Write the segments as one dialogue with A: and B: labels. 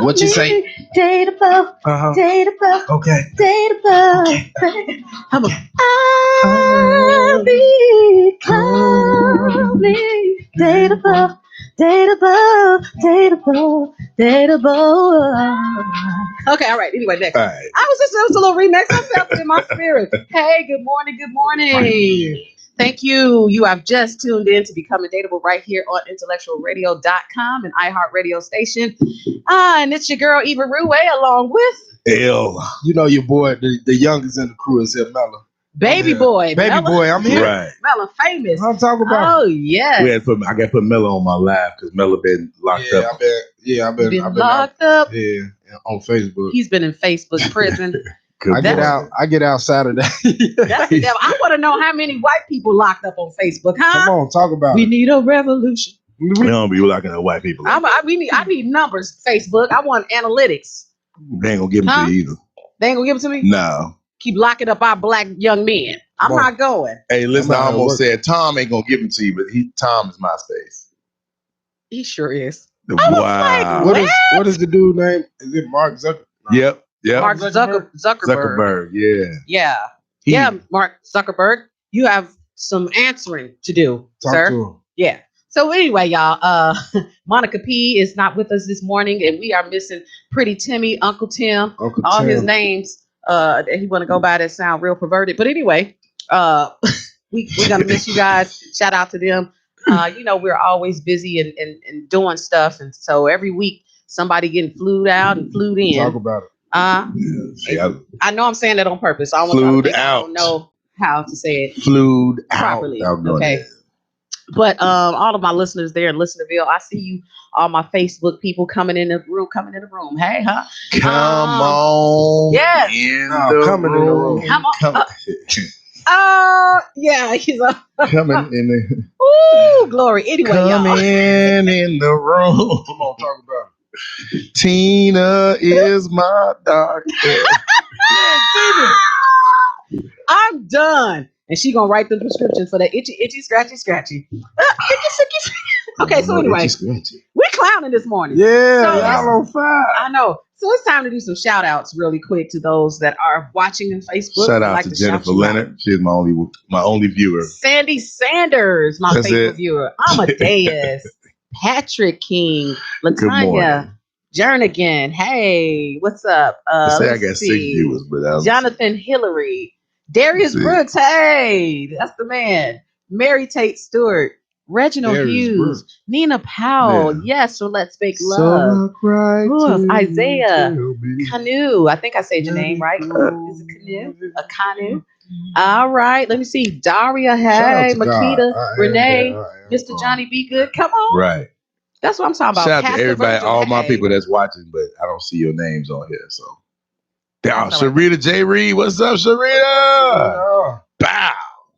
A: What you say?
B: Dateable. Dateable.
A: Okay.
B: Dateable.
A: Okay.
B: Come on. I'll be calmly dateable. Dateable. Dateable. Dateable. Okay, all right. Anyway, next.
A: All right.
B: It was a little remix. I felt it in my spirit. Hey, good morning. Good morning. Thank you. You have just tuned in to Becoming Dateable right here on IntellectualRadio.com and iHeartRadio station. And it's your girl, Eva Rue, along with
A: L. You know your boy, the youngest in the crew is Mella.
B: Baby boy.
A: Baby
B: Mella.
A: boy, I'm here.
C: Right.
B: Mella famous.
A: I'm talking about.
B: Oh, yes.
C: I got to put Mella on my live because Mella been locked up.
A: I've been
B: locked up.
A: Yeah, on Facebook.
B: He's been in Facebook prison.
A: I get out Saturday.
B: That's the devil. I want to know how many white people locked up on Facebook, huh?
A: Come on, talk about
B: We
A: it.
B: need a revolution.
C: We don't be locking up white people.
B: I need numbers, Facebook. I want analytics.
C: They ain't gonna give them to you either.
B: They ain't gonna give it to me?
C: No.
B: Keep locking up our black young men. I'm not going.
C: Hey, listen, I almost said Tom ain't gonna give them to you, but Tom is MySpace.
B: He sure is.
C: Wow.
A: What is the dude name? Is it Mark Zuckerberg? No.
C: Yep.
B: Mark Zuckerberg. Yeah. Mark Zuckerberg. You have some answering to do, sir.
A: To him.
B: Yeah. So anyway, y'all, Monica P is not with us this morning, and we are missing Pretty Timmy, Uncle Tim, all his names that he want to go by that sound real perverted. But anyway, we're gonna miss you guys. Shout out to them. We're always busy and doing stuff, and so every week somebody getting flued out and flued in.
A: Talk about it.
B: I know I'm saying that on purpose. I don't know how to say it properly. Okay. But all of my listeners there in Listenerville, I see you, all my Facebook people coming in the room. Hey, huh?
C: Come on.
B: Yes.
A: Coming in the room.
B: Come on. Yeah, he's up.
C: Coming in the
B: Ooh, glory. Anyway, y'all.
C: Coming in the room.
A: Come on, talk about it.
C: Tina is my doctor.
B: I'm done. And she gonna write the prescription for that itchy, scratchy. Okay, so anyway, we're clowning this morning.
A: Yeah,
B: so
A: y'all on fire.
B: I know. So it's time to do some shout outs really quick to those that are watching on Facebook.
C: Shout out to Jennifer Leonard. She's my only viewer.
B: Sandy Sanders, my favorite viewer. Amadeus, Patrick King, Latanya, Jernigan. Hey, what's up?
C: I got 6 viewers, but
B: Jonathan Hillary. Darius Brooks, hey, that's the man. Mary Tate Stewart, Reginald Hughes, Nina Powell, yes, so Let's Make Love. Isaiah, Canoe, I think I said your name right. Is it Canoe? A Canoe? All right, let me see. Daria, hey, Makita, Renee, Mr. Johnny Be Good, come on.
C: Right.
B: That's what I'm talking about.
C: Shout out to everybody, all my people that's watching, but I don't see your names on here, so. Sharita J. Reed, what's up, Sharita? Bow.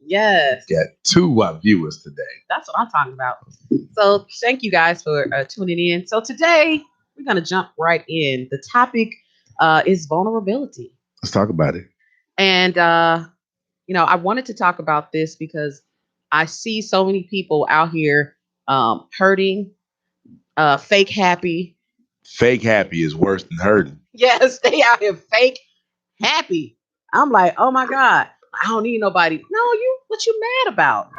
B: Yes.
C: Got 2 viewers today.
B: That's what I'm talking about. So thank you guys for tuning in. So today we're going to jump right in. The topic is vulnerability.
C: Let's talk about it.
B: And, I wanted to talk about this because I see so many people out here hurting, fake happy.
C: Fake happy is worse than hurting.
B: Yes, they out here fake happy. I'm like, oh my God, I don't need nobody. No, what you mad about?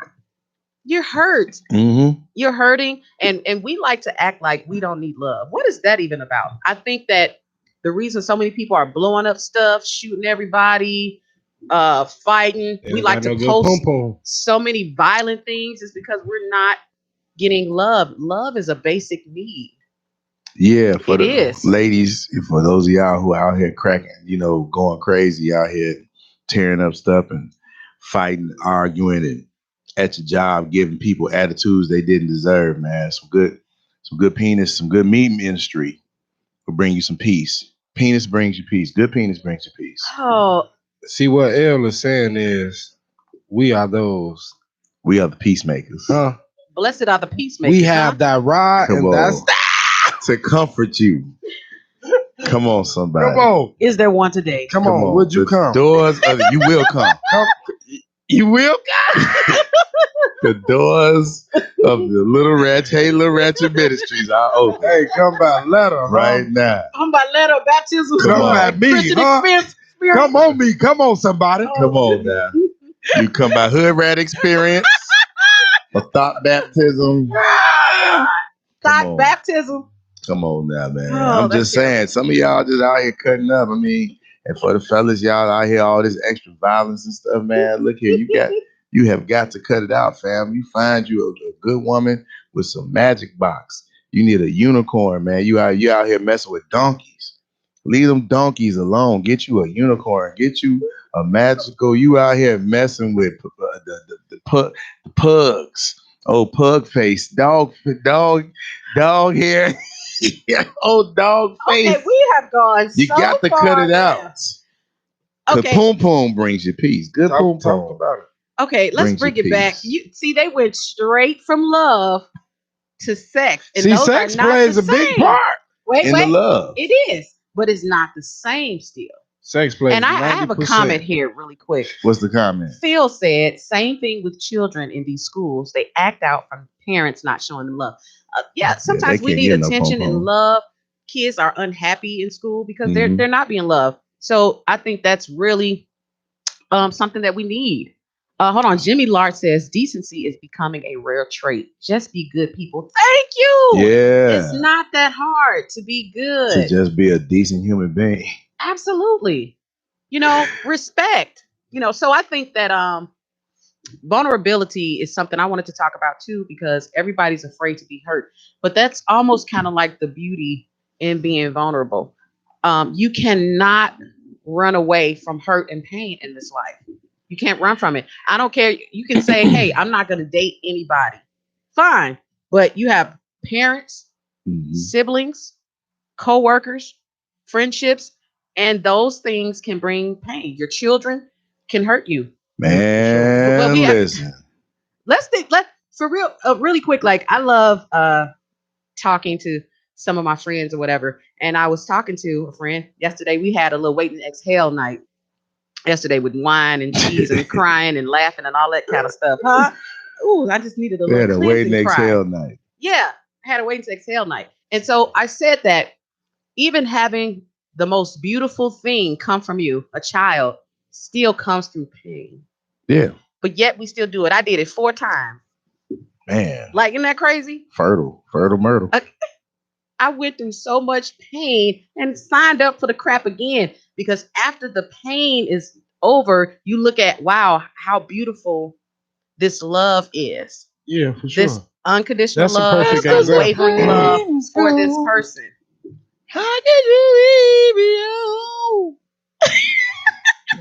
B: You're hurt.
C: Mm-hmm.
B: You're hurting. And we like to act like we don't need love. What is that even about? I think that the reason so many people are blowing up stuff, shooting everybody, fighting, we like to post so many violent things is because we're not getting love. Love is a basic need.
C: Yeah, for the ladies, for those of y'all who are out here cracking, going crazy out here, tearing up stuff and fighting, arguing, and at your job, giving people attitudes they didn't deserve, man. Some good penis, some good meat ministry will bring you some peace. Penis brings you peace. Good penis brings you peace.
B: Oh,
A: see what Elle is saying is, we are those.
C: We are the peacemakers.
A: Huh?
B: Blessed are the peacemakers.
A: We have that rod, and that's
C: to comfort you. Come on, somebody.
A: Come on.
B: Is there one today?
A: Come on. Would you come?
C: Doors of you will come.
A: You will?
C: The doors of the Little Ratchet Ministries. I open.
A: Hey, come by letter
C: right now.
B: Come by letter baptism.
A: Come by me, Come on me. Come on, somebody.
C: Come on now. You come by Hood Rat Experience. A thought baptism.
B: Thought baptism.
C: Come on now, man. I'm just saying, some of y'all just out here cutting up. I mean, and for the fellas, y'all out here, all this extra violence and stuff, man. Look here, you have got to cut it out, fam. You find you a good woman with some magic box. You need a unicorn, man. You out here messing with donkeys. Leave them donkeys alone. Get you a unicorn. Get you a magical. You out here messing with the pugs. Oh, pug face, dog hair. Oh, dog face.
B: Okay, we have gone.
C: You got to cut it out.
B: Okay.
C: Poom poom brings you peace. Good poom poom.
A: Talk about it.
B: Okay, let's bring it back. You see, they went straight from love to sex. And
A: see, sex plays a big part
B: in
C: the love.
B: It is, but it's not the same still.
A: Sex plays.
B: And I have a comment here really quick.
C: What's the comment?
B: Phil said, same thing with children in these schools. They act out from parents not showing them love. Sometimes we need attention and love. Kids are unhappy in school because they're not being loved. So I think that's really something that we need. Hold on. Jimmy Lart says decency is becoming a rare trait. Just be good people. Thank you.
C: Yeah.
B: It's not that hard to be good.
C: To just be a decent human being.
B: Absolutely. Respect. So I think that vulnerability is something I wanted to talk about too, because everybody's afraid to be hurt. But that's almost kind of like the beauty in being vulnerable. You cannot run away from hurt and pain in this life. You can't run from it. I don't care. You can say, hey, I'm not going to date anybody. Fine. But you have parents, siblings, co-workers, friendships, and those things can bring pain. Your children can hurt you.
C: Man, listen.
B: Let's for real, really quick. Like, I love talking to some of my friends or whatever. And I was talking to a friend yesterday. We had a little wait and exhale night yesterday with wine and cheese and crying and laughing and all that kind of stuff. Huh? Ooh, I just needed a little.
C: We had a wait and exhale night.
B: Yeah, I had a wait and exhale night. And so I said that even having the most beautiful thing come from you, a child, still comes through pain.
C: Yeah.
B: But yet we still do it. I did it 4 times.
C: Man.
B: Like, isn't that crazy?
C: Fertile myrtle.
B: I went through so much pain and signed up for the crap again, because after the pain is over, you look at, wow, how beautiful this love is.
A: Yeah, for sure.
B: This unconditional
A: That's
B: love,
A: this
B: unwavering love for this person.
C: How can you leave me alone?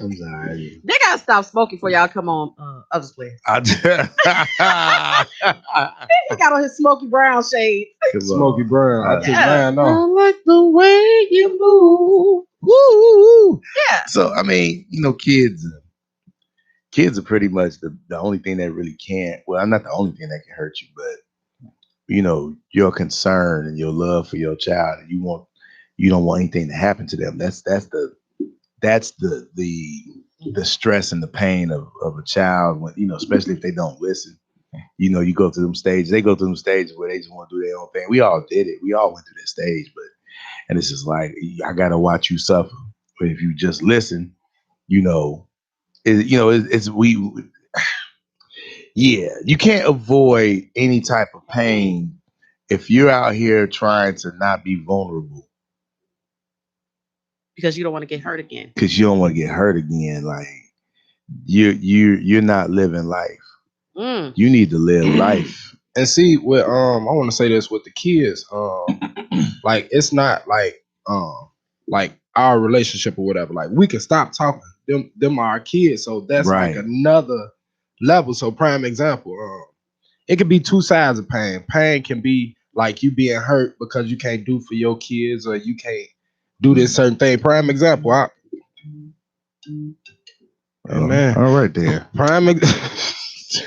C: I'm sorry.
B: They gotta stop smoking before y'all come on other place.
C: He
B: got on his Smokey Brown shades.
A: Smokey Brown.
C: I like the way you move. Woo. Yeah. So I mean, kids are pretty much the only thing that really can't. Well, not the only thing that can hurt you, but your concern and your love for your child, and you don't want anything to happen to them. That's the stress and the pain of a child when, especially if they don't listen. You go through them stages. They go through them stages where they just want to do their own thing. We all did it. We all went through that stage, and it's just like, I gotta watch you suffer. But if you just listen, you can't avoid any type of pain if you're out here trying to not be vulnerable.
B: Because you don't want to get hurt again.
C: Like you're not living life. You need to live life.
A: And see, with I want to say this with the kids. Like, it's not like our relationship or whatever. Like, we can stop talking. Them are our kids, so that's right. Like another level. So, prime example. It could be 2 sides of pain. Pain can be like you being hurt because you can't do for your kids, or you can't do this certain thing. Prime example. Man.
C: All right there.
A: Prime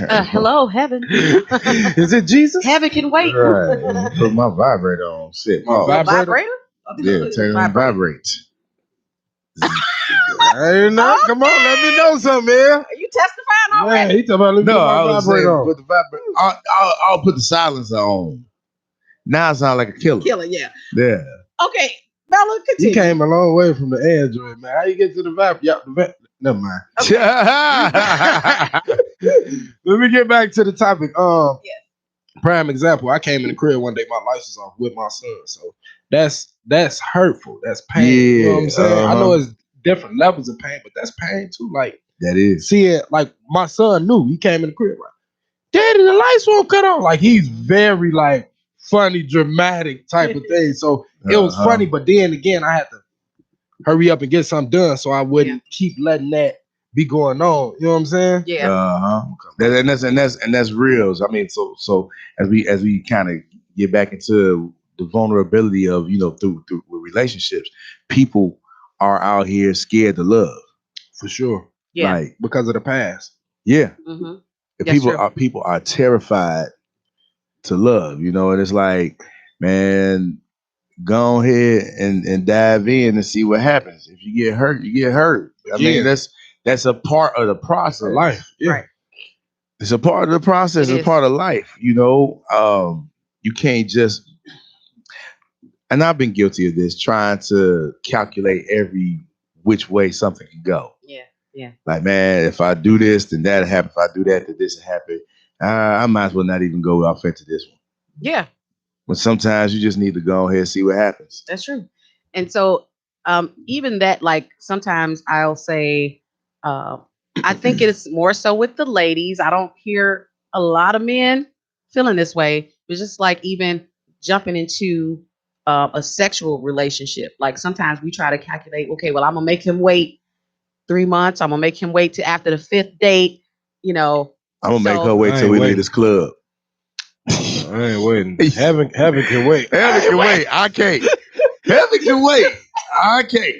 B: hello, heaven.
A: Is it Jesus?
B: Heaven can wait.
C: Right. Put my vibrator on. Shit.
A: My vibrator?
C: Yeah, turn it on vibrate. Hey, no, come on, let me know something, man.
B: Are you testifying already?
A: Yeah, he talking about
C: I was saying, put the vibrator. I'll put the silencer on. Now it sounds like a killer.
B: Yeah.
C: Yeah.
B: Okay, Bella, continue.
A: He came a long way from the Android, man. How you get to the vibrator? Never mind.
B: Okay.
A: Let me get back to the topic.
B: Yeah.
A: Prime example. I came in the crib one day, my lights was off with my son. So that's hurtful. That's pain.
C: Yeah,
A: you know what I'm saying?
C: uh-huh.
A: I know it's different levels of pain, but that's pain too. Like
C: that is.
A: See it like my son knew. He came in the crib like, Daddy, the lights won't cut on. Like he's very like funny, dramatic type of thing. So it was funny, but then again, I had to hurry up and get something done so I wouldn't keep letting that be going on. You know what I'm saying?
B: Yeah.
C: And that's real. I mean, so as we kind of get back into the vulnerability of through relationships, people are out here scared to love.
A: For sure.
B: Yeah.
A: Like because of the past.
C: Yeah.
B: Mm-hmm.
C: People are terrified to love, and it's like, man, go ahead and dive in and see what happens. If you get hurt, you get hurt. I mean, that's a part of the process of
A: life. Yeah.
B: Right.
C: It's a part of the process. It's a part of life. You can't just. And I've been guilty of this, trying to calculate every which way something can go.
B: Yeah.
C: Like, man, if I do this, then that'll happen. If I do that, then this will happen. I might as well not even go off into this one.
B: Yeah.
C: But sometimes you just need to go ahead and see what happens.
B: That's true. And so even that, like sometimes I'll say, I think it's more so with the ladies. I don't hear a lot of men feeling this way. It's just like even jumping into a sexual relationship. Like sometimes we try to calculate, okay, well, I'm going to make him wait 3 months. I'm going to make him wait to after the 5th date,
C: I'm going to make her wait till we leave this club.
A: I ain't waiting. Heaven can wait.
C: Heaven can wait. I can't. Heaven can wait. I can't.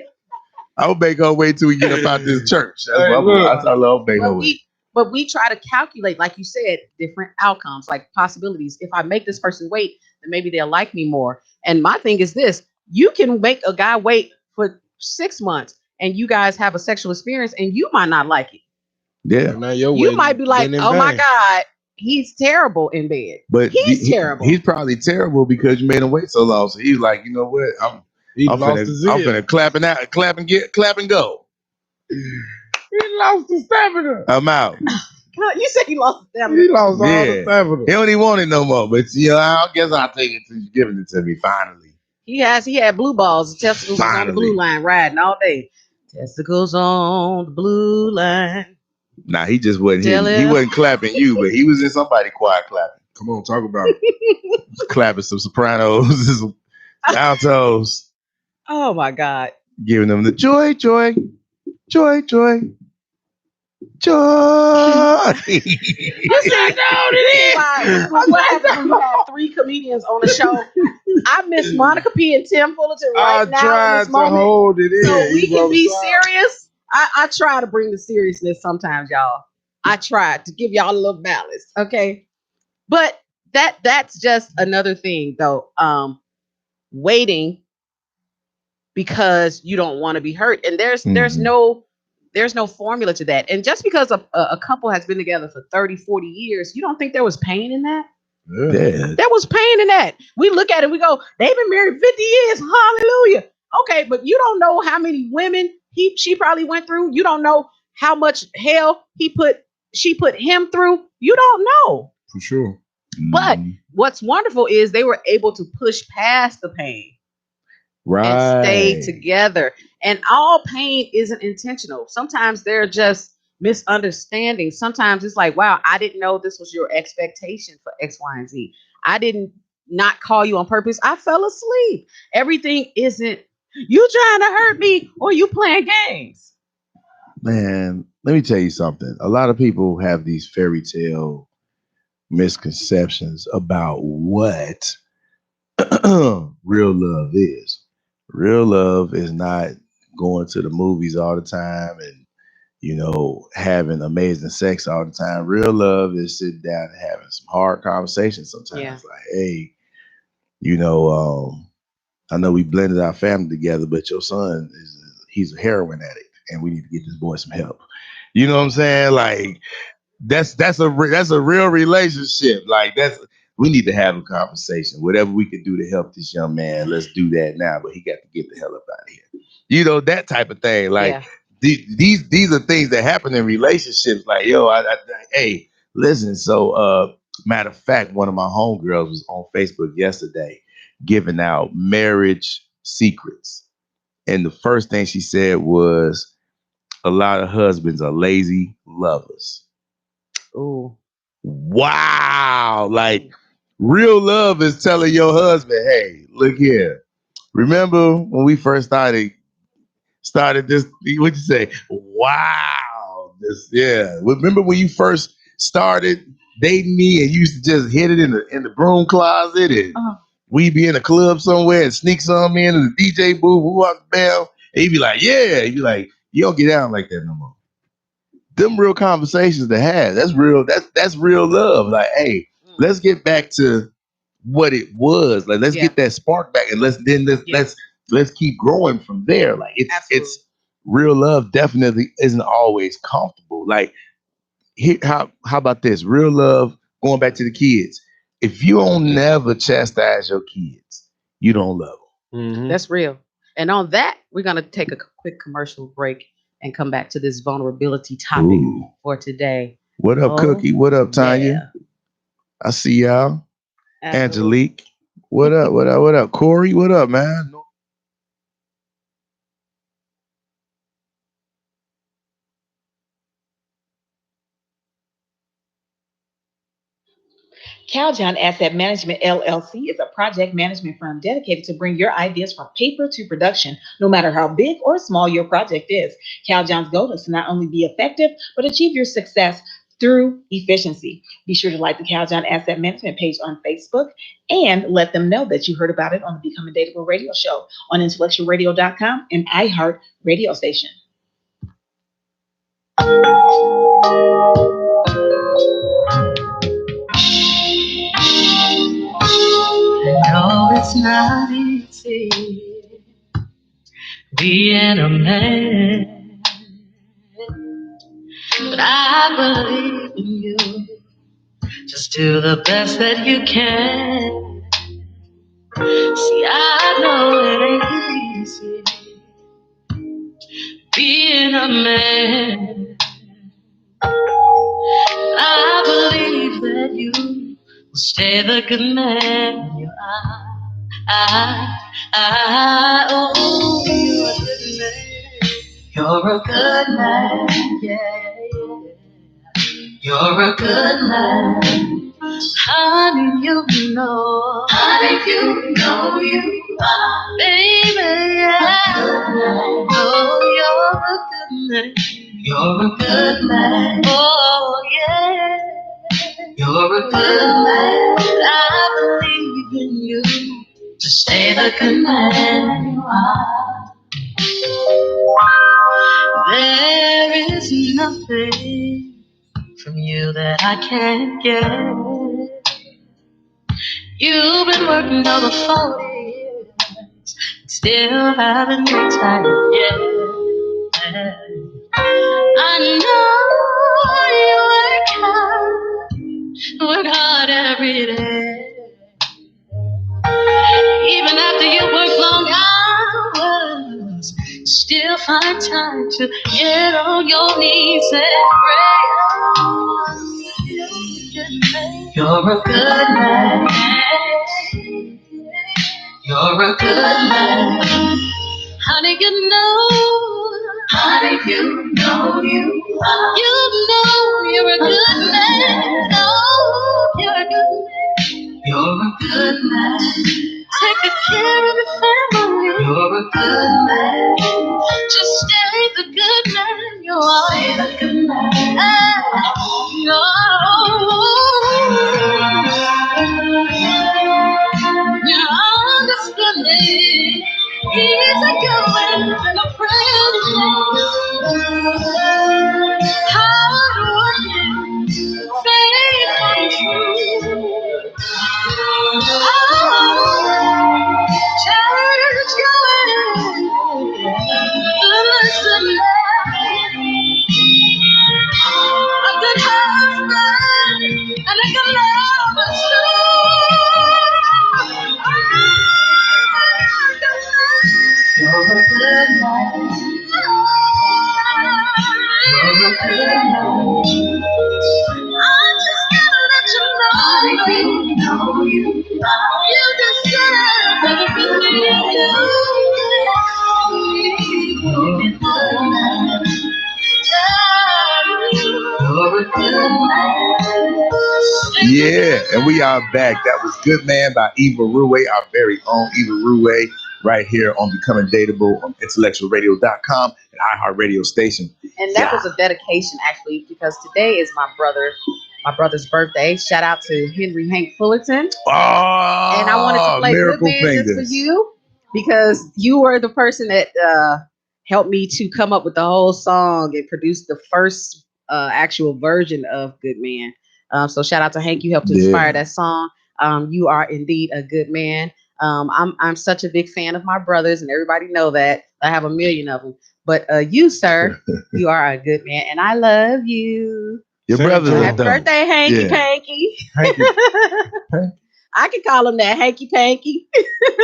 C: I'll make her wait till we get up out this church. I love make her wait.
B: But we try to calculate, like you said, different outcomes, like possibilities. If I make this person wait, then maybe they'll like me more. And my thing is this: you can make a guy wait for 6 months, and you guys have a sexual experience, and you might not like it.
C: Yeah,
B: you might be like, "Oh my God, he's terrible in bed."
C: But
B: he's terrible.
C: He's probably terrible because you made him wait so long. So he's like, you know what? I'm finna clap and go.
A: He lost the stamina.
C: I'm out.
B: You said he lost the stamina.
A: He lost all the stamina.
C: He don't even want it no more. But I guess I'll take it since you're giving it to me finally.
B: He had blue balls. The testicles was on the blue line riding all day. Testicles on the blue line.
C: Nah, he just wasn't hitting. He wasn't clapping you, but he was in somebody quiet clapping.
A: Come on, talk about it.
C: Clapping some sopranos, some altos.
B: Oh my God.
C: Giving them the joy. You said
B: no to this. What happens when you have 3 comedians on the show? I miss Monica P and Tim Fullerton right now in this moment.
A: To hold it in.
B: So we can be serious. I try to bring the seriousness sometimes, y'all. I try to give y'all a little balance, okay? But that's just another thing, though. Waiting because you don't want to be hurt, and there's no formula to that. And just because a couple has been together for 30, 40 years, you don't think there was pain in that?
C: Yeah.
B: There was pain in that. We look at it, we go, they've been married 50 years. Hallelujah. Okay, but you don't know how many women she probably went through. You don't know how much hell she put him through. You don't know.
A: For sure.
B: But what's wonderful is they were able to push past the pain.
C: Right.
B: And stay together. And all pain isn't intentional. Sometimes they're just misunderstandings. Sometimes it's like, wow, I didn't know this was your expectation for X, Y, and Z. I didn't not call you on purpose. I fell asleep. Everything isn't you trying to hurt me or you playing games.
C: Man, let me tell you something. A lot of people have these fairy tale misconceptions about what real love is. Real love is not going to the movies all the time and, having amazing sex all the time. Real love is sitting down and having some hard conversations sometimes. Yeah. Like, hey, I know we blended our family together, but your son he's a heroin addict and we need to get this boy some help. You know what I'm saying? Like that's a real relationship. Like we need to have a conversation. Whatever we can do to help this young man, let's do that now. But he got to get the hell up out of here. You know, that type of thing. Like these are things that happen in relationships. Like, yo, hey, listen. So matter of fact, one of my homegirls was on Facebook yesterday giving out marriage secrets. And the first thing she said was a lot of husbands are lazy lovers.
B: Ooh.
C: Wow. Like real love is telling your husband, hey, look here. Remember when we first started this, what'd you say? Wow. Remember when you first started dating me and you used to just hit it in the broom closet and we'd be in a club somewhere and sneak some in the DJ booth, we walk down, and he'd be like, yeah. You'd be like, you don't get down like that no more. Them real conversations to have. That's real. That's real love. Like, hey, let's get back to what it was. Like, let's get that spark back, and let's keep growing from there. Like, it's real love. Definitely isn't always comfortable. Like, how about this? Real love. Going back to the kids. If you don't never chastise your kids, you don't love them.
B: Mm-hmm. That's real. And on that, we're gonna take a quick commercial break and come back to this vulnerability topic for today.
C: What up, Cookie? What up, Tanya? Yeah. I see y'all. Angelique. What up? What up? What up? Corey, what up, man?
D: Caljohn Asset Management LLC is a project management firm dedicated to bring your ideas from paper to production, no matter how big or small your project is. Caljohn's goal is to not only be effective, but achieve your success through efficiency. Be sure to like the Caljohn Asset Management page on Facebook and let them know that you heard about it on the Becoming Dateable radio show on IntellectualRadio.com and iHeart radio station.
E: No, it's not easy being a man, but I believe in you. Just do the best that you can. See, I know it ain't easy being a man. I believe that you will stay the good man you are. Oh, you're a good man. You're a good man, yeah. You're a good man. Honey, you know you are. Baby, yeah. Oh, you're a good man. You're a good man. Oh, yeah. You're a good man. I believe in you. To stay the good man you are. There is nothing from you that I can't get. You've been working over 40 years, still haven't retired yet. I know you work hard every day. Even after you work long hours, still find time to get on your knees and pray. You're a good man. You're a good man. Honey, you know you are. You know you're a good man. Oh, you're a good man. You're a good man. Take good care of your family. You're a good man. Just stay the good man you are. Stay the good man. You're understanding. He's a good man and a friend. Hard working, faithful and true. Church going,
C: Yeah, and we are back. That was Good Man by Eva Rue, our very own Eva Rue, right here on Becoming Dateable on IntellectualRadio.com and iHeartRadio station.
B: And that was a dedication, actually, because today is my brother's birthday. Shout out to Henry Hank Fullerton.
C: Oh,
B: and I wanted to play Good Man just for you, because you were the person that helped me to come up with the whole song and produce the first actual version of Good Man. So shout out to Hank. You helped to inspire that song. You are indeed a good man. I'm such a big fan of my brothers, and everybody know that. I have a million of them. But you, sir, you are a good man, and I love you.
C: Your brother's a
B: Happy birthday, Hanky Panky. I can call him that, Hanky Panky.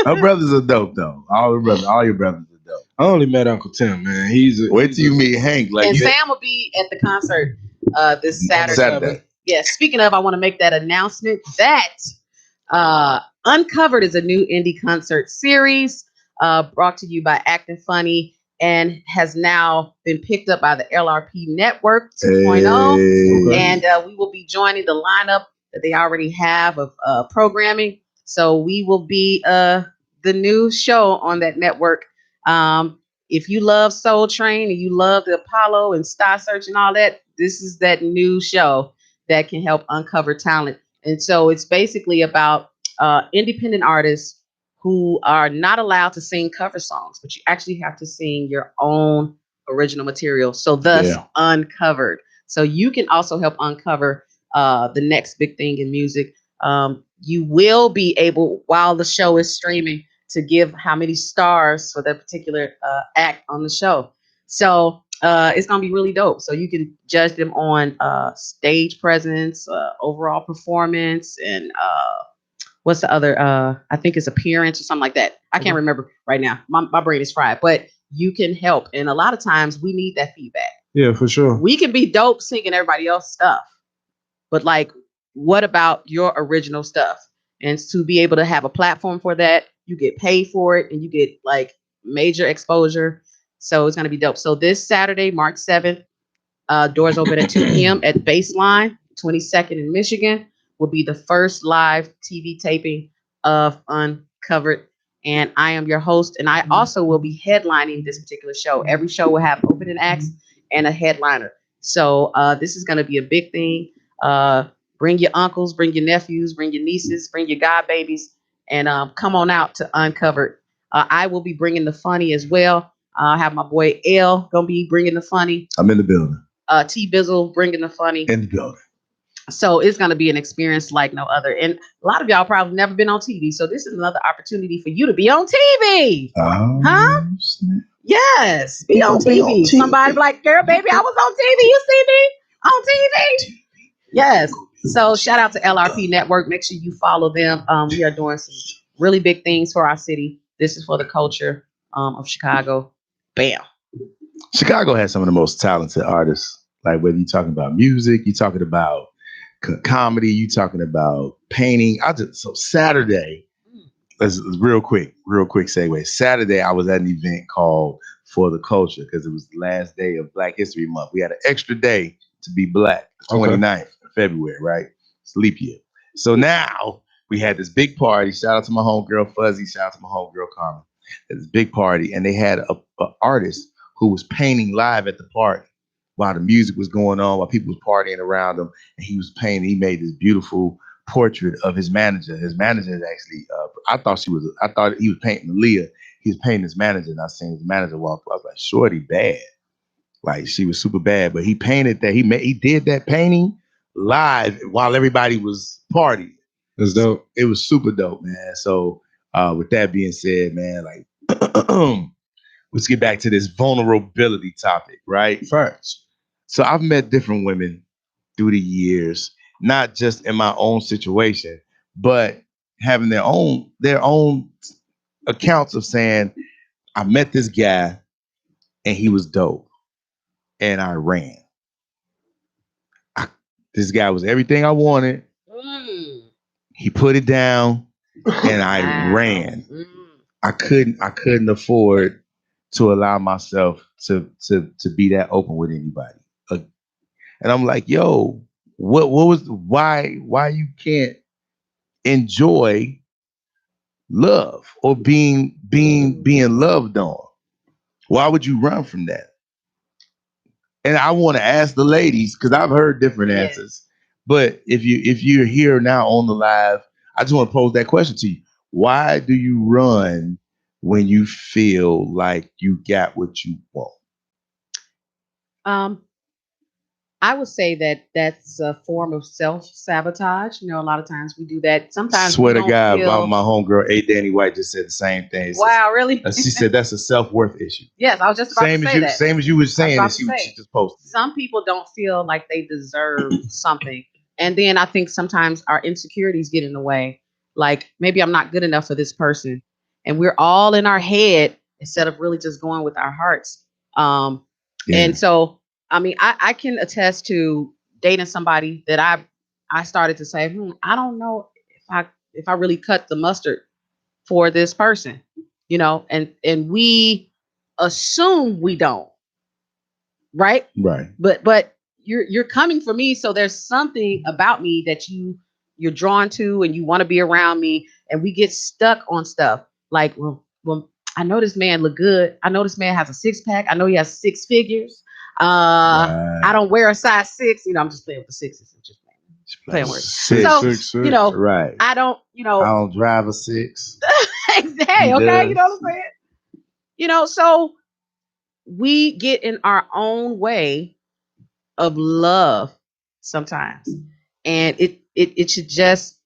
C: Our brothers are dope, though. All your brothers are dope.
A: I only met Uncle Tim, man.
C: Wait till you meet Hank.
B: And Sam will be at the concert this Saturday. Yeah. Speaking of, I want to make that announcement that Uncovered is a new indie concert series brought to you by Acting Funny and has now been picked up by the LRP Network 2.0. And we will be joining the lineup that they already have of programming. So we will be the new show on that network. If you love Soul Train and you love the Apollo and Star Search and all that, this is that new show that can help uncover talent. And so it's basically about independent artists who are not allowed to sing cover songs, but you actually have to sing your own original material. So thus uncovered. So you can also help uncover the next big thing in music. You will be able, while the show is streaming, to give how many stars for that particular act on the show. So it's going to be really dope. So you can judge them on stage presence, overall performance, and what's the other? I think it's appearance or something like that. I can't remember right now. My brain is fried. But you can help. And a lot of times we need that feedback.
A: Yeah, for sure.
B: We can be dope singing everybody else's stuff. But like, what about your original stuff? And to be able to have a platform for that, you get paid for it and you get like major exposure. So it's going to be dope. So this Saturday, March 7th, doors open at 2 p.m. at Baseline, 22nd in Michigan, will be the first live TV taping of Uncovered. And I am your host. And I also will be headlining this particular show. Every show will have opening acts and a headliner. So this is going to be a big thing. Bring your uncles, bring your nephews, bring your nieces, bring your god babies, and come on out to Uncovered. I will be bringing the funny as well. I have my boy L gonna be bringing the funny.
C: I'm in the building.
B: T Bizzle bringing the funny.
C: In the building.
B: So it's gonna be an experience like no other. And a lot of y'all probably never been on TV, so this is another opportunity for you to be on TV. Huh? Yes, be on TV. Somebody be like, girl, baby, I was on TV. You see me on TV? Yes. So shout out to LRP Network. Make sure you follow them. We are doing some really big things for our city. This is for the culture of Chicago. Bam.
C: Chicago has some of the most talented artists. Like whether you're talking about music, you're talking about comedy, you're talking about painting. So Saturday, let's real quick segue. Saturday, I was at an event called For the Culture because it was the last day of Black History Month. We had an extra day to be Black, 29th of February, right? It's leap year. So now we had this big party. Shout out to my homegirl Fuzzy. Shout out to my homegirl Carmen. This big party, and they had a artist who was painting live at the party while the music was going on, while people was partying around him, and he was painting. He made this beautiful portrait of his manager. His manager is actually, I thought he was painting Leah. He was painting his manager, and I seen his manager walk up. I was like, shorty bad. Like she was super bad, but he painted that. He did that painting live while everybody was partying.
A: That's dope.
C: It was super dope, man. So with that being said, man, like let's get back to this vulnerability topic, right?
A: Facts.
C: So I've met different women through the years, not just in my own situation, but having their own accounts of saying, I met this guy and he was dope. And I ran. This guy was everything I wanted. He put it down, and I ran. I couldn't afford to allow myself to be that open with anybody. And I'm like, yo, why you can't enjoy love or being loved on? Why would you run from that? And I want to ask the ladies, because I've heard different answers. But if you're here now on the live, I just want to pose that question to you. Why do you run when you feel like you got what you want?
B: I would say that that's a form of self-sabotage. You know, a lot of times we do that. Sometimes
C: swear to God, my homegirl, A. Danny White, just said the same thing.
B: Wow, really?
C: She said that's a self-worth issue.
B: Yes, I was just about to say that.
C: Same as you were saying, that she just posted.
B: Some people don't feel like they deserve something. And then I think sometimes our insecurities get in the way. Like, maybe I'm not good enough for this person. And we're all in our head instead of really just going with our hearts. And so, I mean, I can attest to dating somebody that I started to say, I don't know if I really cut the mustard for this person, you know, and we assume we don't, right?
C: Right.
B: But you're coming for me, so there's something about me that you're drawn to, and you want to be around me, and we get stuck on stuff like, well, I know this man look good. I know this man has a 6-pack. I know he has 6 figures. I don't wear a size 6. You know, I'm just playing with the 6s. I'm just playing with
C: six,
B: you know,
C: right.
B: I don't
C: drive a 6.
B: Exactly. Okay. You know what I'm saying? You know, so we get in our own way of love sometimes, and it should just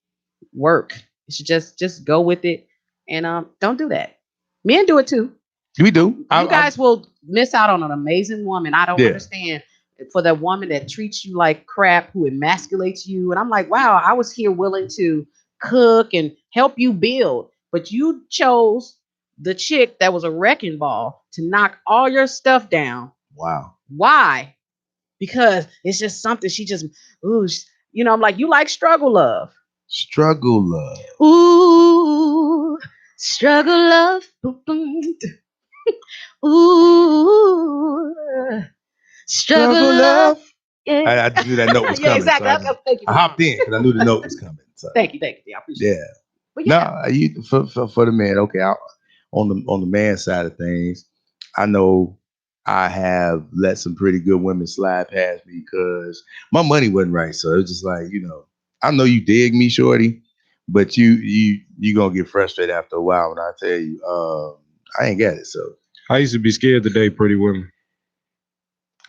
B: work. You should just go with it, and don't do that. Men do it too.
C: We do.
B: You guys will miss out on an amazing woman. I don't understand, for that woman that treats you like crap, who emasculates you. And I'm like, wow, I was here willing to cook and help you build, but you chose the chick that was a wrecking ball to knock all your stuff down.
C: Wow.
B: Why? Because it's just something she just, you know, I'm like, you like struggle love.
C: Struggle love.
B: Ooh, struggle love. Ooh, struggle love.
C: Yeah. I knew that note was coming.
B: Exactly.
C: So I hopped in because I knew the note was coming. So.
B: Thank you. I appreciate it. But
C: you for the man. Okay, on the man side of things, I know I have let some pretty good women slide past me because my money wasn't right. So it was just like, you know, I know you dig me, shorty, but you gonna get frustrated after a while when I tell you, I ain't got it. So
A: I used to be scared to date pretty women.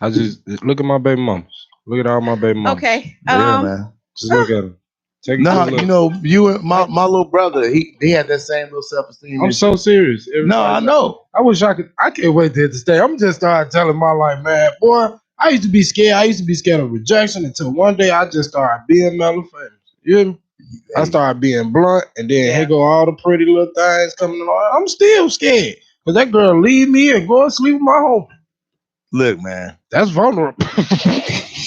A: I just look at my baby mamas. Look at all my baby mamas.
B: Okay.
C: Yeah, man.
A: Just look at them.
C: You know, you and my little brother, he had that same little self-esteem.
A: I'm so serious.
C: I know.
A: I wish I could. I can't wait to hit the stage. I'm just started telling my life, man, boy, I used to be scared. I used to be scared of rejection until one day I just started being mellow famous. You hear me? I started being blunt, and then here go all the pretty little things coming along. I'm still scared because that girl leave me and go and sleep with my homie.
C: Look, man,
A: that's vulnerable.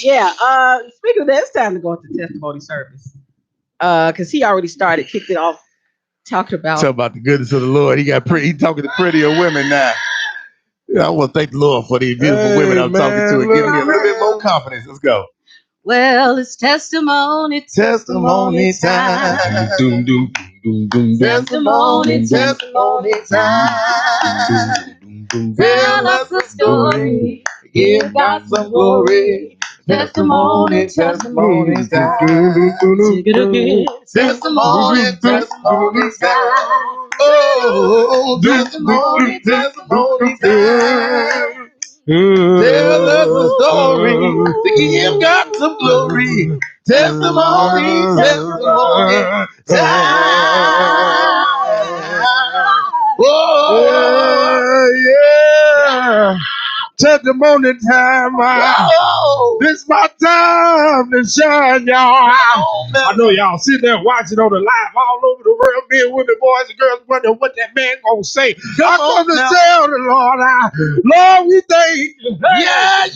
B: Yeah. Speaking of that, it's time to go into testimony service. Because he already kicked it off, talking about
C: the goodness of the Lord. He talking to prettier women now. Yeah, I want to thank the Lord for these beautiful women I'm talking to and giving me a little bit more confidence. Let's go.
B: Well, it's testimony time.
C: Testimony time.
B: Tell us a story. Give God some glory. Testimony time.
C: Testimony time. Oh, testimony time. Tell us a story to give God some glory. Testimony time. Oh, yeah. Testimony time. This my time to shine, y'all. I know y'all sitting there watching on the live all over the world, men, women, boys, and girls, wondering what that man gonna say. I come to tell the Lord, Lord, we thank you. Yeah.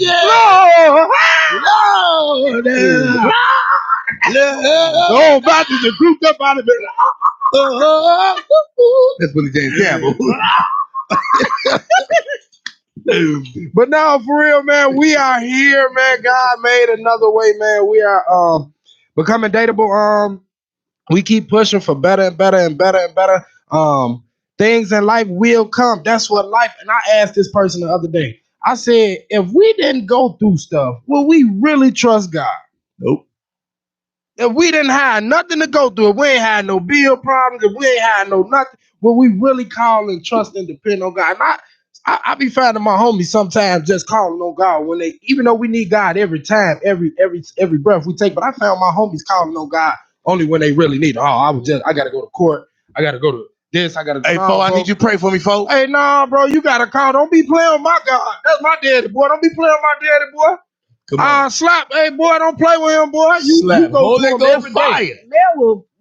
C: Lord. The whole Baptist is grouped up out of it. That's Willie James Campbell.
A: But no, for real, man, we are here, man. God made another way, man. We are becoming dateable. We keep pushing for better and better and better and better. Things in life will come. That's what life. And I asked this person the other day. I said, if we didn't go through stuff, will we really trust God?
C: Nope.
A: If we didn't have nothing to go through, if we ain't had no bill problems, if we ain't had no nothing, will we really call and trust and depend on God? And I be finding my homies sometimes just calling on God when they, even though we need God every time, every breath we take. But I found my homies calling on God only when they really need it. I gotta go to court. I gotta go to this. I gotta.
C: Hey, Fo, I need you to pray for me, Fo.
A: Hey, nah, bro, you gotta call. Don't be playing with my God. That's my daddy, boy. Don't be playing with my daddy, boy.
C: Come on.
A: Slap. Hey, boy, don't play with him, boy. You go
C: Holy
A: to him
C: Ghost
A: every
C: fire.
A: day.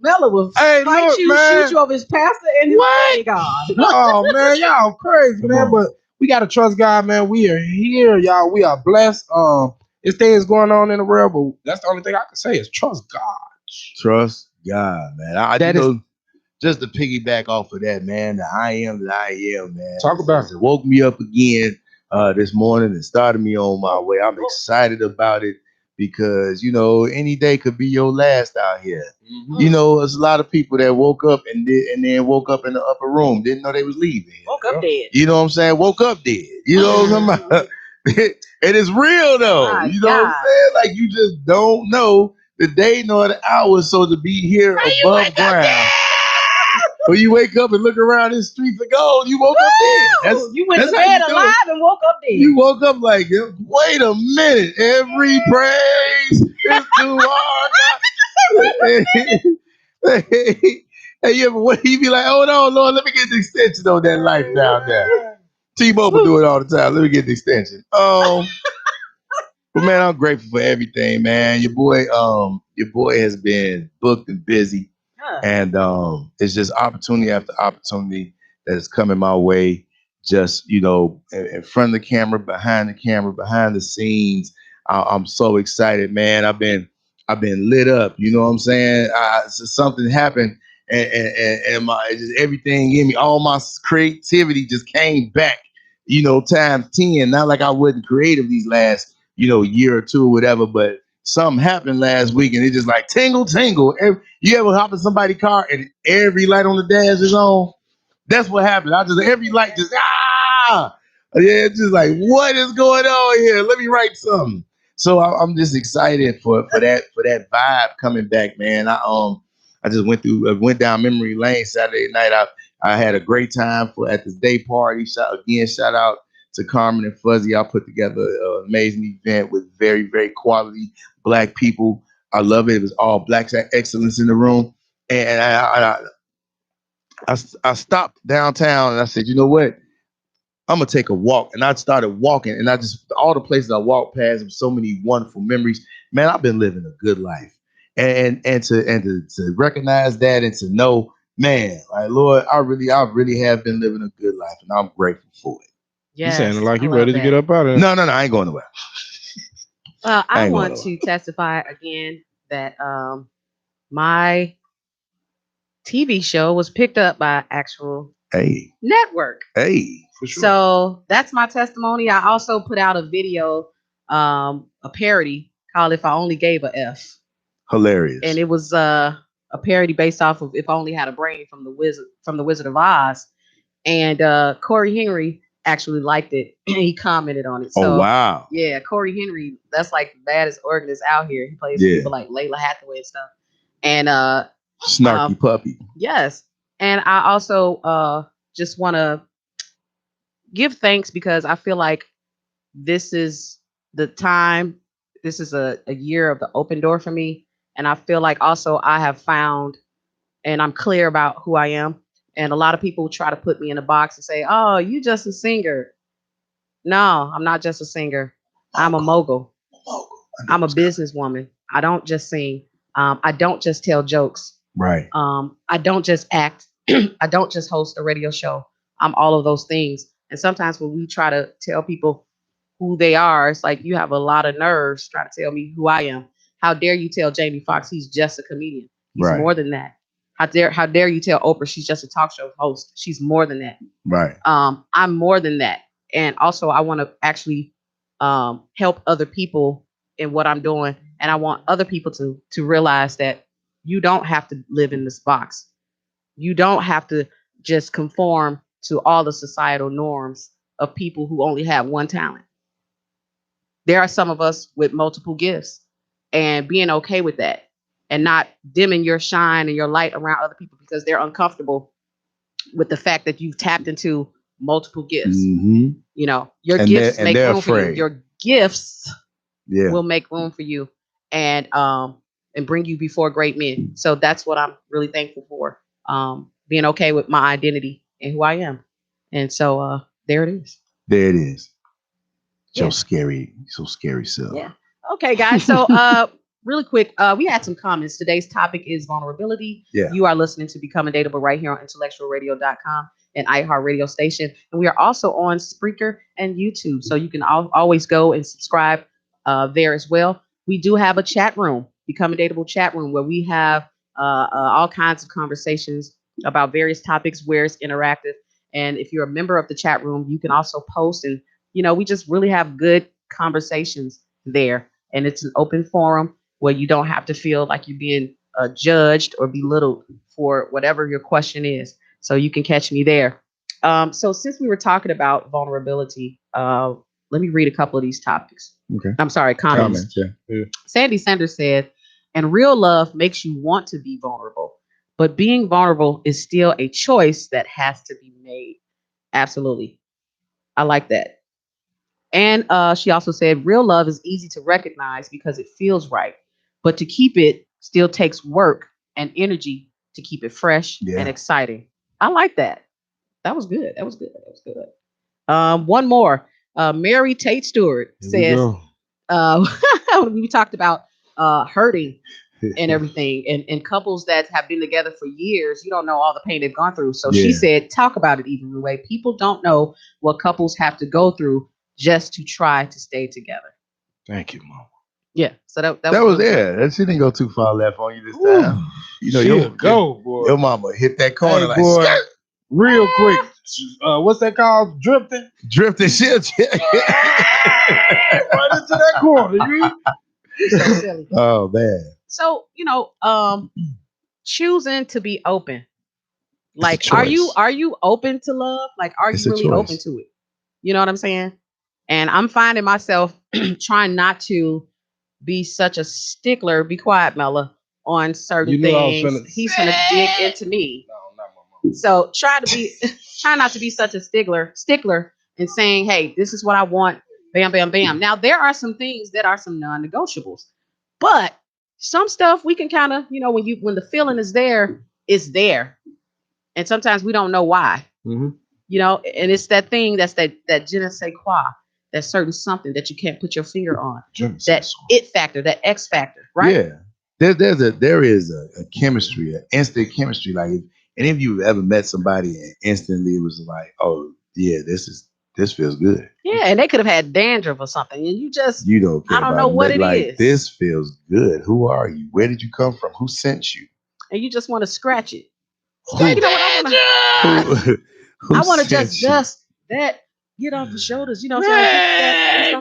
B: Mella will fight you, shoot you over his pastor and his way, God.
A: Oh, man, y'all crazy, man. But we got to trust God, man. We are here, y'all. We are blessed. There's things going on in the world, but that's the only thing I can say is trust God.
C: Trust God, man. Just to piggyback off of that, man, the I am that I am, man.
A: Talk about it.
C: Woke me up again this morning and started me on my way. I'm excited about it because, any day could be your last out here. Mm-hmm. There's a lot of people that woke up and then woke up in the upper room, didn't know they was leaving.
B: Woke up dead.
C: You know what I'm saying? Woke up dead. You know what I'm talking about? It is real, though.
B: My
C: you know what I'm saying? Like, you just don't know the day nor the hour, so to be here above ground. When you wake up and look around in streets of gold, you woke up dead.
B: You went to bed alive and woke up dead.
C: You woke up like, wait a minute, every praise is to our God. Hey, you be like, oh no, Lord, let me get the extension on that life down there. T-Mobile do it all the time. Let me get the extension. But man, I'm grateful for everything, man. Your boy has been booked and busy. And it's just opportunity after opportunity that is coming my way. Just, in front of the camera, behind the scenes. I'm so excited, man. I've been lit up. You know what I'm saying? Something happened, and everything in me, all my creativity just came back. Times 10. Not like I wasn't creative these last, year or two or whatever, but something happened last week and it just like tingle. You ever hop in somebody's car and every light on the dash is on? That's what happened. Every light just yeah, it's just like, what is going on here? Let me write something. So I'm just excited for that vibe coming back, man. I just went down memory lane Saturday night. I had a great time at this day party. Shout out to Carmen and Fuzzy. I put together an amazing event with very, very quality Black people. I love it. It was all Black excellence in the room. And I stopped downtown and I said, you know what? I'm going to take a walk. And I started walking and all the places I walked past, so many wonderful memories. Man, I've been living a good life. And to recognize that and to know, man, like, Lord, I really have been living a good life and I'm grateful for it.
A: Yes, you sounding like you ready to get up out of it.
C: No, I ain't going nowhere.
B: Well, I want to testify again that my TV show was picked up by actual network.
C: Hey, for sure.
B: So that's my testimony. I also put out a video, a parody called "If I Only Gave a F."
C: Hilarious.
B: And it was a parody based off of "If I Only Had a Brain" from the Wizard of Oz. And Corey Henry actually liked it. He commented on it. So,
C: wow.
B: Yeah, Corey Henry, that's like the baddest organist out here. He plays people like Layla Hathaway and stuff. And
C: snarky puppy.
B: Yes. And I also just want to give thanks because I feel like this is the time. This is a year of the open door for me. And I feel like also I have found and I'm clear about who I am. And a lot of people try to put me in a box and say, oh, you just a singer. No, I'm not just a singer. I'm a mogul. I'm a businesswoman. I don't just sing. I don't just tell jokes.
C: Right.
B: I don't just act. I don't just host a radio show. I'm all of those things. And sometimes when we try to tell people who they are, it's like you have a lot of nerves trying to tell me who I am. How dare you tell Jamie Foxx he's just a comedian? He's more than that. How dare you tell Oprah she's just a talk show host? She's more than that.
C: Right.
B: I'm more than that. And also I want to actually help other people in what I'm doing. And I want other people to realize that you don't have to live in this box. You don't have to just conform to all the societal norms of people who only have one talent. There are some of us with multiple gifts, and being okay with that and not dimming your shine and your light around other people because they're uncomfortable with the fact that you've tapped into multiple gifts.
C: Mm-hmm.
B: You know, your gifts make room for you. Your gifts will make room for you and bring you before great men. So that's what I'm really thankful for. Being okay with my identity and who I am. And so there it is.
C: There it is. So scary self.
B: Yeah. Okay, guys. So really quick, we had some comments. Today's topic is vulnerability.
C: Yeah.
B: You are listening to Becoming Dateable right here on IntellectualRadio.com and iHeartRadio station. And we are also on Spreaker and YouTube. So you can always go and subscribe there as well. We do have a chat room, Becoming Dateable chat room, where we have all kinds of conversations about various topics where it's interactive. And if you're a member of the chat room, you can also post and we just really have good conversations there. And it's an open forum where you don't have to feel like you're being judged or belittled for whatever your question is. So you can catch me there. So since we were talking about vulnerability, let me read a couple of these topics.
C: Okay.
B: I'm sorry, comments.
C: Yeah.
B: Sandy Sanders said, and real love makes you want to be vulnerable, but being vulnerable is still a choice that has to be made. Absolutely. I like that. And she also said, real love is easy to recognize because it feels right. But to keep it still takes work and energy to keep it fresh and exciting. I like that. That was good. One more. Mary Tate Stewart says, we talked about hurting and everything. And couples that have been together for years, you don't know all the pain they've gone through. So she said, talk about it even way. People don't know what couples have to go through just to try to stay together.
A: Thank you, Mama.
B: Yeah. So that
C: was That she didn't go too far left on you this time.
A: Boy.
C: Your mama hit that corner
A: boy, real quick. What's that called? Drifting shit. Right into that corner.
B: You're so silly.
C: Oh man.
B: So choosing to be open. Like, are you open to love? Like, are you really open to it? You know what I'm saying? And I'm finding myself trying not to be such a stickler. Be quiet, Mella, on certain things. He's gonna dig into me.
A: No, not my mom.
B: So try not to be such a stickler and saying, hey, this is what I want. Bam, bam, bam. Now there are some things that are some non-negotiables, but some stuff we can kind of, when the feeling is there, it's there. And sometimes we don't know why.
A: Mm-hmm.
B: And it's that thing that's that je ne sais quoi, that certain something that you can't put your finger on. That it factor, that X factor, right?
C: Yeah. There is a chemistry, an instant chemistry. Like if any of you ever met somebody and instantly it was like, oh yeah, this feels good.
B: Yeah, and they could have had dandruff or something, and you
C: don't care.
B: I don't know what it is.
C: This feels good. Who are you? Where did you come from? Who sent you?
B: And you just want to scratch it. You know what I want to just dust that, get off the shoulders. You know what I'm saying? You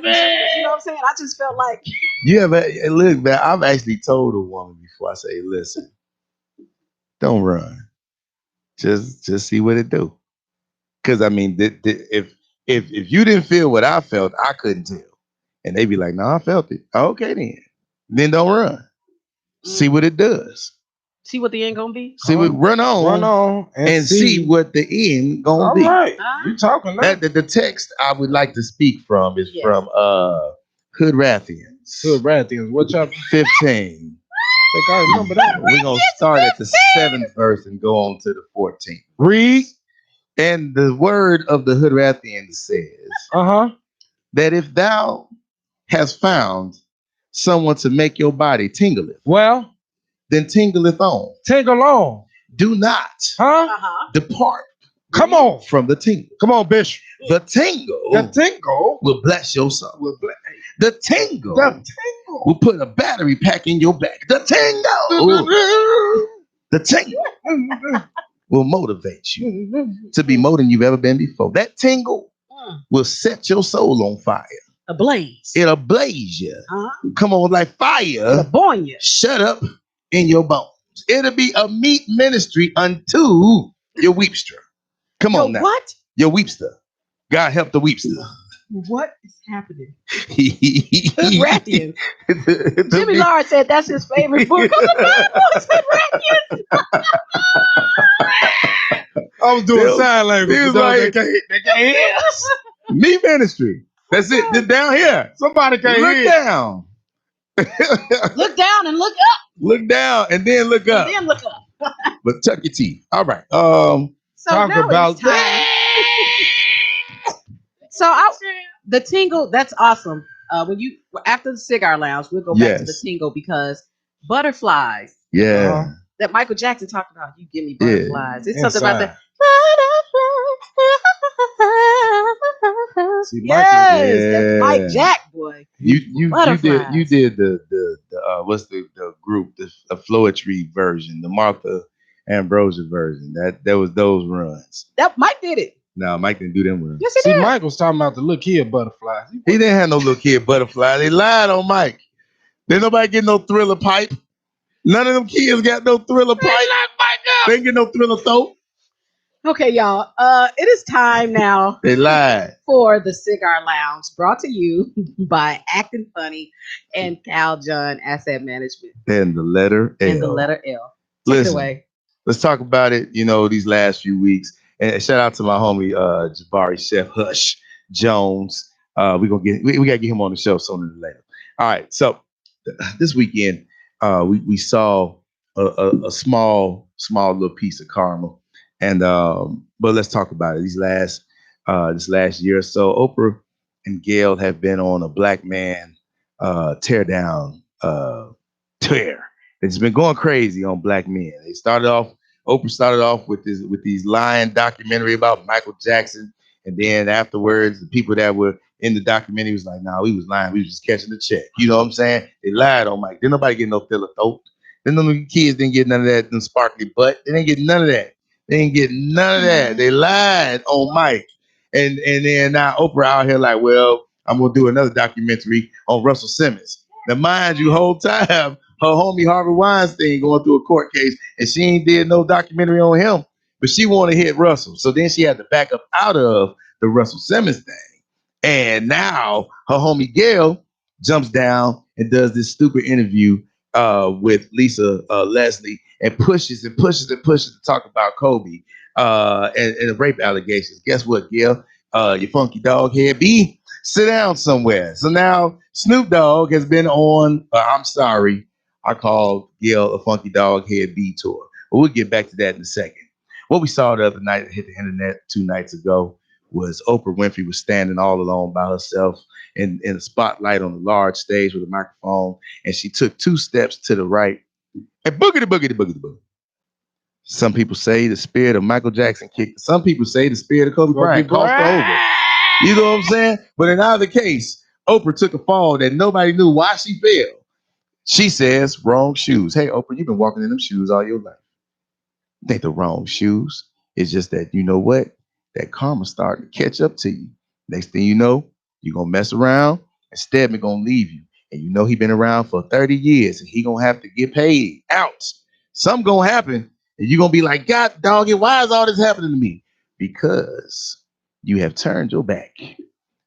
B: know what I'm saying? I just felt like.
C: Look, man, I've actually told a woman before. I say, listen, don't run. Just see what it do. Because I mean, if you didn't feel what I felt, I couldn't tell. And they be like, no, I felt it. Okay, then don't run. See what it does.
B: See what the end gonna be.
C: Run on, and see what the end gonna be.
A: All right, you talking now.
C: The text I would like to speak from is from Hood Rathians.
A: What chapter?
C: 15.
A: I think I remember that.
C: We're gonna start at the 7th verse and go on to the 14th.
A: Read.
C: And the word of the Hood Rathians says, that if thou hast found someone to make your body tingleth,
A: well,
C: then tingleth on.
A: Tingle on.
C: Do not depart.
A: Come on
C: from the tingle.
A: Come on, Bishop.
C: The tingle will bless your soul. The tingle will put a battery pack in your back. The tingle will motivate you to be more than you've ever been before. That tingle will set your soul on fire.
B: Ablaze.
C: It'll blaze you. Come on, like fire.
B: It'll burn you.
C: Shut up in your bones. It'll be a meat ministry unto your weepster. Come on now.
B: What?
C: Your weepster. God help the weepster.
B: What is happening? Hoodrathians. Jimmy Lawrence said that's his favorite book. Come on,
A: I was doing sign language.
C: He was
A: like, they can't hear us.
C: Meat ministry. That's it. Just down here.
A: Somebody can't hear.
C: Look down.
B: Look down and look up.
C: Look down and then look up.
B: And then look up.
C: But tuck your teeth. All right.
B: So
A: talk about
B: that. So the tingle, that's awesome. When you after the cigar lounge, we'll go back to the tingle because butterflies.
C: Yeah.
B: That Michael Jackson talked about. You give me butterflies. It's something about that.
A: See,
B: that's Mike Jack, boy.
C: You did the what's the group, the Floetry version, the Martha Ambrosia version. That was those runs.
B: That Mike did it.
C: No, Mike didn't do them runs.
B: Yes, he did.
A: Mike was talking about the little kid butterflies.
C: He didn't have no little kid butterfly. They lied on Mike. Didn't nobody get no Thriller pipe. None of them kids got no Thriller pipe. They ain't get no Thriller throat.
B: Okay, y'all. It is time now.
C: They lied.
B: For the Cigar Lounge, brought to you by Acting Funny and Cal John Asset Management.
C: And the letter L.
B: And the letter L.
C: Listen,
B: take it away.
C: Let's talk about it, these last few weeks. And shout out to my homie Jabari Chef Hush Jones. We gotta get him on the show sooner than later. All right. So this weekend, we saw a small little piece of karma. And but let's talk about it. This last year or so, Oprah and Gayle have been on a black man tear down tear. It's been going crazy on black men. Oprah started off with these lying documentary about Michael Jackson, and then afterwards, the people that were in the documentary was like, "No, we was lying. We was just catching the check." You know what I'm saying? They lied on Mike. Didn't nobody get no filler throat. Then the kids didn't get none of that. Them sparkly butt. They didn't get none of that. They lied on Mike. And then now Oprah out here like, well, I'm gonna do another documentary on Russell Simmons. Now, mind you, whole time her homie Harvey Weinstein going through a court case, and she ain't did no documentary on him, but she want to hit Russell. So then she had to back up out of the Russell Simmons thing. And now her homie Gayle jumps down and does this stupid interview with Lisa Leslie and pushes to talk about Kobe and the rape allegations. Guess what, Gayle? You funky dog head B, sit down somewhere. So now Snoop Dogg has been on, I'm sorry, I called Gayle a funky dog head B tour. But we'll get back to that in a second. What we saw the other night that hit the internet 2 nights ago was Oprah Winfrey was standing all alone by herself in a spotlight on a large stage with a microphone, and she took 2 steps to the right and boogity boogity boogity boogity. Some people say the spirit of Michael Jackson kicked. Some people say the spirit of Kobe Bryant crossed over. You know what I'm saying? But in either case, Oprah took a fall that nobody knew why she fell. She says, wrong shoes. Hey, Oprah, you've been walking in them shoes all your life. They ain't the wrong shoes. It's just that, you know what? That karma starting to catch up to you. Next thing you know, you're going to mess around and Stedman going to leave you. And you know he been around for 30 years and he going to have to get paid out. Something going to happen and you're going to be like, God dog it, why is all this happening to me? Because you have turned your back.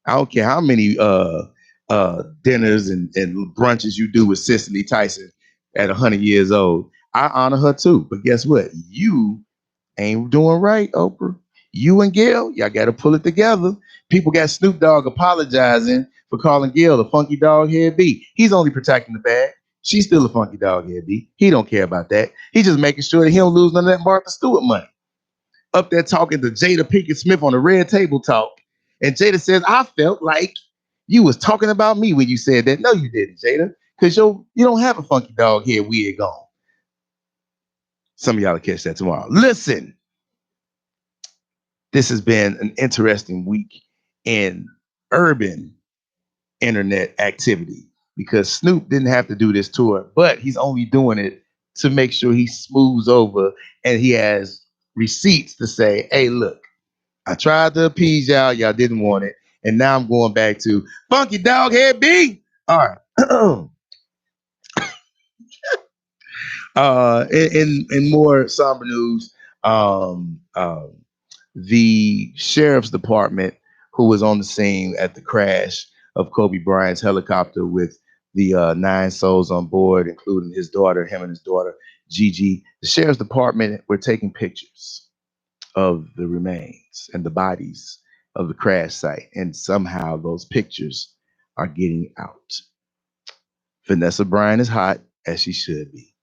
C: I don't care how many dinners and brunches you do with Cicely Tyson at 100 years old. I honor her too. But guess what? You ain't doing right, Oprah. You and Gayle, y'all got to pull it together. People got Snoop Dogg apologizing for calling Gayle a funky dog head B. He's only protecting the bag. She's still a funky dog head B. He don't care about that. He's just making sure that he don't lose none of that Martha Stewart money. Up there talking to Jada Pinkett Smith on the Red Table Talk. And Jada says, I felt like you was talking about me when you said that. No, you didn't, Jada, because you don't have a funky dog head wig on. Some of y'all will catch that tomorrow. Listen, this has been an interesting week in urban internet activity because Snoop didn't have to do this tour, but he's only doing it to make sure he smooths over and he has receipts to say, hey, look, I tried to appease y'all. Y'all didn't want it. And now I'm going back to Funky Dog Head B. All right. In more somber news, the sheriff's department, who was on the scene at the crash of Kobe Bryant's helicopter with the 9 souls on board, including his daughter, him and his daughter, Gigi. The sheriff's department were taking pictures of the remains and the bodies of the crash site, and somehow those pictures are getting out. Vanessa Bryant is hot, as she should be.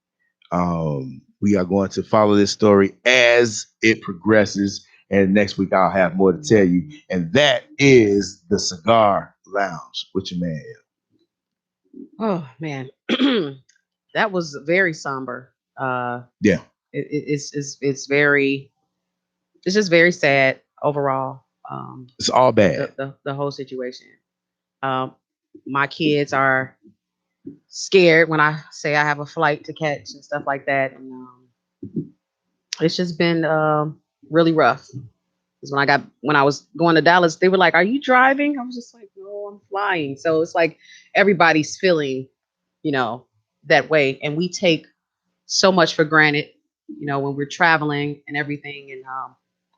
C: We are going to follow this story as it progresses, and next week I'll have more to tell you. And that is the Cigar Lounge with your man.
B: Oh man, that was very somber.
C: Yeah,
B: it's just very sad overall.
C: It's all bad.
B: The whole situation. My kids are scared when I say I have a flight to catch and stuff like that, and it's just been really rough. Because when I was going to Dallas, they were like, "Are you driving?" I was just like, "No, I'm flying." So it's like everybody's feeling, that way, and we take so much for granted, when we're traveling and everything, and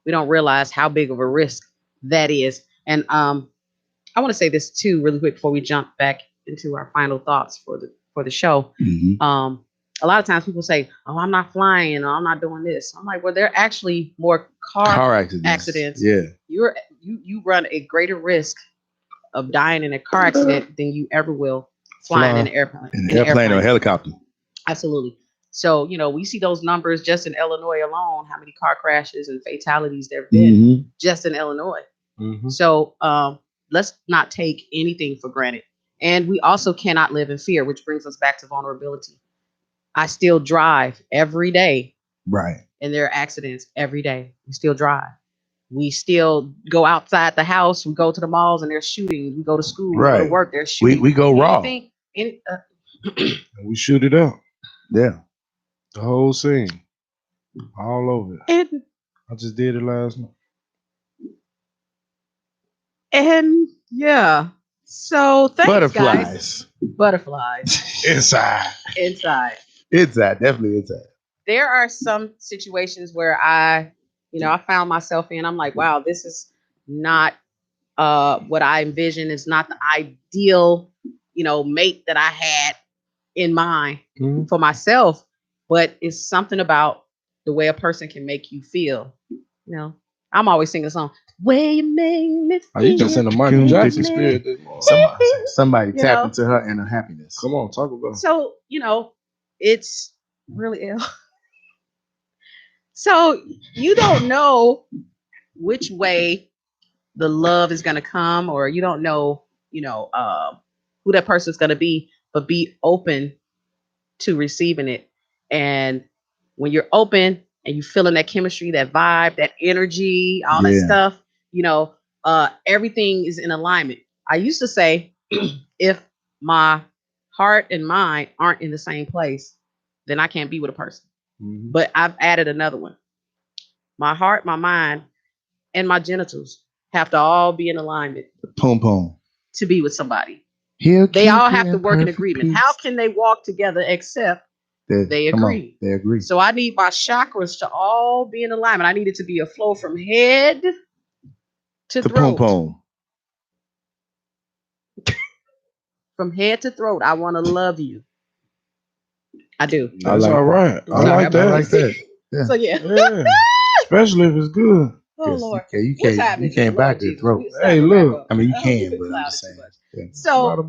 B: we don't realize how big of a risk that is. And I want to say this too, really quick, before we jump back into our final thoughts for the show.
C: Mm-hmm.
B: A lot of times people say, "Oh, I'm not flying, or I'm not doing this." I'm like, well, there are actually more car accidents.
C: Yeah,
B: you run a greater risk of dying in a car accident than you ever will flying in an airplane.
C: In an airplane or a helicopter.
B: Absolutely. So, we see those numbers just in Illinois alone, how many car crashes and fatalities there have been just in Illinois.
A: Mm-hmm.
B: So let's not take anything for granted. And we also cannot live in fear, which brings us back to vulnerability. I still drive every day.
C: Right.
B: And there are accidents every day. We still drive. We still go outside the house. We go to the malls and there's shooting. We go to school.
C: Right.
B: We go to work. There's shooting.
C: We go raw.
A: We shoot it up.
C: Yeah.
A: The whole scene. All over it.
B: And
A: I just did it last night.
B: And yeah. So thanks,
C: Butterflies.
B: guys. Butterflies.
C: Inside. Definitely inside.
B: There are some situations where I found myself in. I'm like, wow, this is not what I envisioned. It's not the ideal, mate that I had in mind for myself. But it's something about the way a person can make you feel. I'm always singing a song. Way you make me feel.
A: You just in a Michael Jackson spirit.
C: Somebody tap into her inner happiness.
A: Come on, talk about it.
B: So, it's really ill. So you don't know which way the love is going to come, or you don't know, who that person's going to be, but be open to receiving it. And when you're open and you feeling that chemistry, that vibe, that energy, all that stuff, everything is in alignment. I used to say, if my heart and mind aren't in the same place, then I can't be with a person. Mm-hmm. But I've added another one. My heart, my mind, and my genitals have to all be in alignment.
C: Pom
B: to be with somebody. They all have to work in agreement. How can they walk together except they agree?
C: They agree.
B: So I need my chakras to all be in alignment. I need it to be a flow from head to throat.
C: Pom.
B: From head to throat, I want to love you. I do.
A: That's all right. I like that.
C: Yeah.
B: So yeah.
A: Especially if it's good.
B: Oh Lord.
C: You can't back the throat.
A: Hey, look.
C: I mean, you can, but I'm just saying.
A: Yeah.
B: So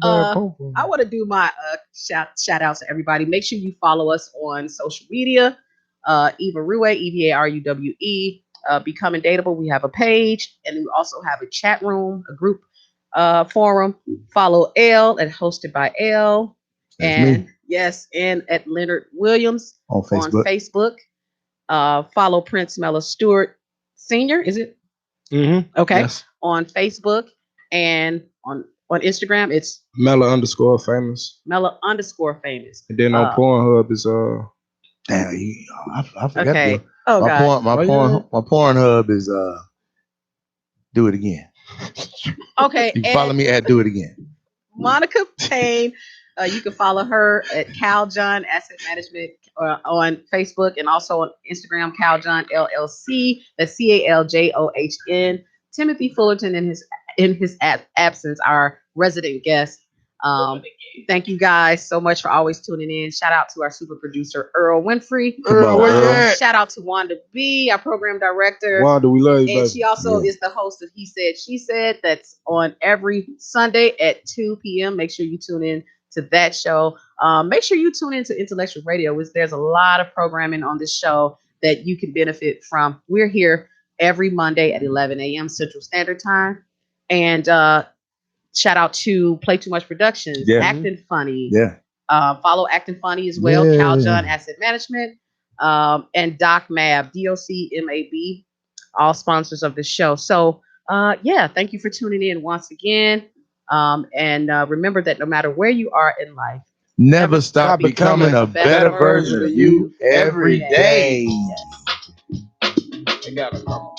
B: I want to do my shout outs to everybody. Make sure you follow us on social media. Eva Rue, EVARUWE. Becoming Dateable. We have a page, and we also have a chat room, a group forum. Follow L at Hosted by L.
C: That's me.
B: Yes, and at Leonard Williams
C: on Facebook.
B: Follow Prince Mella Stewart Sr. Is it?
A: Mm-hmm.
B: Okay.
A: Yes.
B: On Facebook and on Instagram, it's
A: Mella_famous.
B: Mella_famous.
A: And then on Pornhub is
C: Damn, I forgot.
B: Okay.
C: My Pornhub is Do it again.
B: Okay.
C: You can follow me at Do It Again.
B: Monica Payne. You can follow her at Cal John Asset Management on Facebook and also on Instagram, Cal John LLC. That's CALJOHN. Timothy Fullerton in his absence, our resident guest. Thank you guys so much for always tuning in. Shout out to our super producer Earl Winfrey. Shout out to Wanda B, our program director.
A: Wanda, we love you,
B: and
A: baby.
B: she also is the host of He Said, She Said. That's on every Sunday at 2 p.m. Make sure you tune in to that show. Make sure you tune into Intellectual Radio, which there's a lot of programming on this show that you can benefit from. We're here every Monday at 11 a.m. Central Standard Time. And shout out to Play Too Much Productions, Acting Funny. Follow Acting Funny as well, Cal John Asset Management, and Doc Mab, DOCMAB, all sponsors of the show. So, thank you for tuning in once again. And remember that no matter where you are in life,
C: never stop becoming a better version of you every day.
A: They gotta come on.